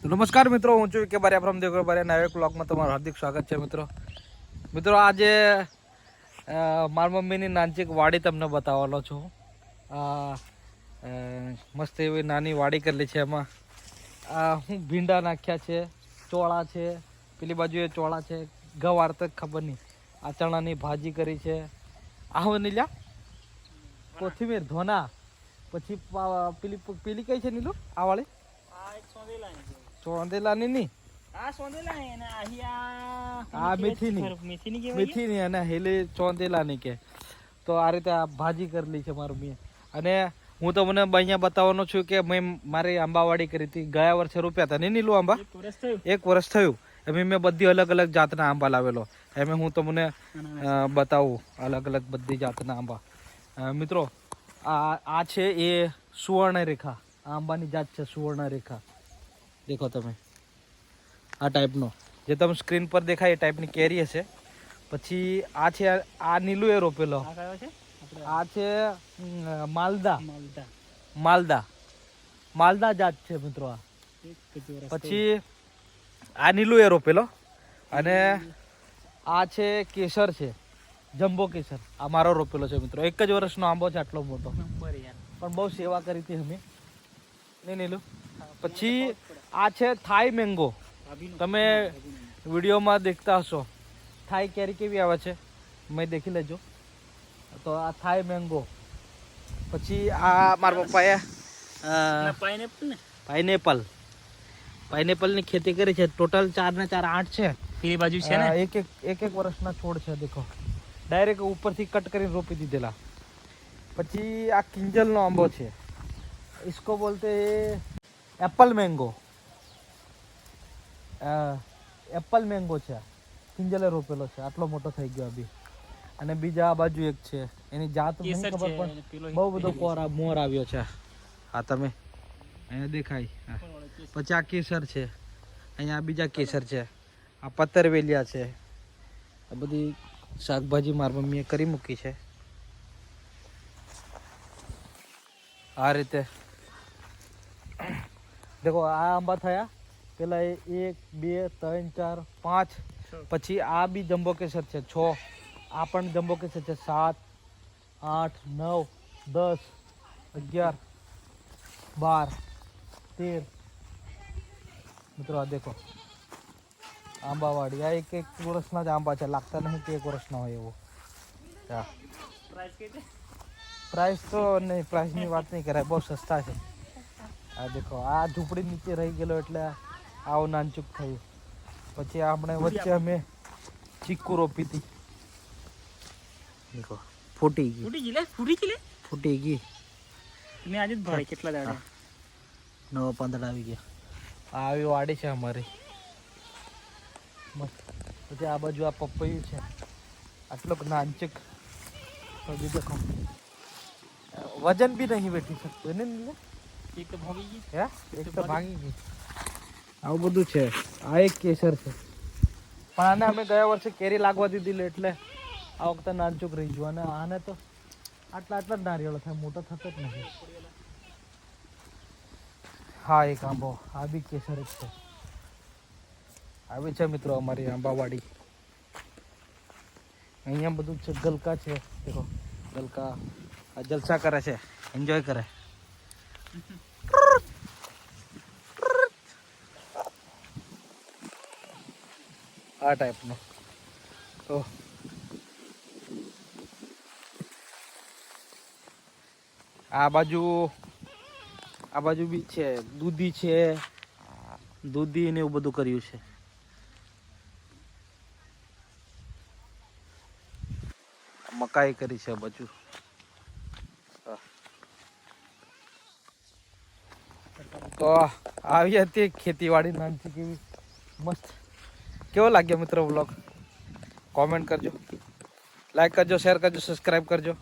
તો નમસ્કાર મિત્રો, હું છું કે બારે ફ્રોમ દેવગઢ બારે નવા એક વ્લોગમાં તમારું હાર્દિક સ્વાગત છે મિત્રો આજે મારી મમ્મીની નાનચીક વાડી તમને બતાવવાનો છું. મસ્ત એવી નાની વાડી કરેલી છે. એમાં હું ભીંડા નાખ્યા છે, ચોળા છે, પેલી બાજુએ ચોળા છે, ગવાર તો ખબર નહીં, આ ચણાની ભાજી કરી છે, આહો નીલા કોથમીર ધોના, પછી પેલી કઈ છે નીલું આ વાળી ચોંદેલાની ની આ મીઠીની અને હેલી ચોંદેલાની કે. તો આ રીતે આ ભાજી કરેલી છે મારું મેં. અને હું તમને અહીંયા બતાવવાનો છું કે મેં મારી આંબાવાડી કરી હતી. ગયા વર્ષે રોપ્યા હતા નહીં નીલું આંબા? 1 વર્ષ થયું. એમ મેં બધી અલગ અલગ જાતના આંબા લાવેલો. એમ હું તમને બતાવું અલગ અલગ બધી જાતના આંબા. મિત્રો આ છે એ સુવર્ણ રેખા, આંબાની જાત છે સુવર્ણ રેખા. દેખો તમે આ ટાઈપનો જે તમે સ્ક્રીન પર દેખાય એ ટાઈપની કેરી હશે. પછી આ છે આ નીલું એ રોપેલો, આ છે માલદા જાત છે મિત્રો આ. પછી આ નીલું એ રોપેલો, અને આ છે કેસર છે, જમ્બો કેસર. આ મારો રોપેલો છે મિત્રો. 1 જ વર્ષનો આંબો છે, આટલો મોટો, પણ બહુ સેવા કરી હતી અમે. નહીં નીલું. પછી આ છે થાઈ મેંગો. તમે વિડીયોમાં દેખતા હશો થાઈ કેરી કેવી આવે છે, મેં દેખી લેજો. તો આ થાઈ મેંગો. પછી આ મારા પપ્પાએ પાઇનેપલની ખેતી કરી છે. ટોટલ 4 ને 4 8 છે. પેલી બાજુ છે ને એક વર્ષના છોડ છે. દેખો ડાયરેક્ટ ઉપરથી કટ કરીને રોપી દીધેલા. પછી આ કિંજલનો આંબો છે, इसको बोलते एप्पल मैंगो છે. કિંજલે રોપેલો છે, આટલો મોટો થઈ ગયો અભી. અને બીજા આ બાજુ એક છે, એની જાત નહીં ખબર, પણ બહુ બધો મોર આવ્યો છે. આ તમે અહીંયા દેખાય. પછી આ કેસર છે, અહીંયા બીજા કેસર છે, આ પતરવેલિયા છે. આ બધી શાકભાજી મારી મમ્મીએ કરી મૂકી છે આ રીતે. દેખો આ આંબા થયા પેલા 1 2 3 4 5. પછી આ બી જમ્બો કેસર છે 6. આ પણ જમ્બો કેસર છે 7 8 9 10 11 12 13. મિત્રો આ દેખો આંબાવાડી. આ 1 વર્ષના જ આંબા છે, લાગતા નહીં કે 1 વર્ષના હોય એવો. પ્રાઇસ તો નહીં, પ્રાઇસની વાત નહીં કરાય, બહુ સસ્તા છે. આ દેખો આ ઝૂંપડી નીચે રહી ગયેલો એટલે આવું નાનચૂક થયું. પછી આપણે વચ્ચે અમે ચીકુ રોપી હતી. દેખો ફૂટી ગઈ. મેં આજે જ ભાડે કેટલા દાડા નવા પાંદડા આવી ગયા. આ આવી વાડી છે અમારી મસ્ત. પછી આ બાજુ આ પપૈયું છે, આટલો નાનચૂક. દેખો વજન બી નહીં બેઠી શકતું એને. એક તો ભાગી ગઈ. એક તો ભાગી ગઈ. આવું બધું છે. આ એક કેસર છે, પણ આને અમે ગયા વર્ષે કેરી લાગવા દીધી એટલે આ વખતે નાનચૂક રહી ગયું. અને આને તો આટલા જ નારિયેળો થાય, મોટો થતો જ નથી. હા એક આંબો, આ બી કેસર જ છે. આવી છે મિત્રો અમારી આંબાવાડી. અહીંયા બધું છે, ગલકા છે. દેખો ગલકા આ જલસા કરે છે, એન્જોય કરે. આ ટાઈપનો. તો આ બાજુ બી છે, દૂધી ને એવું બધું કર્યું છે. મકાઈ કરી છે બાજુ. તો આવી હતી ખેતીવાડી નાનથી કેવી મસ્ત. કેવો લાગ્યો મિત્રો વ્લોગ? કોમેન્ટ કરજો, લાઈક કરજો, શેર કરજો, સબસ્ક્રાઈબ કરજો.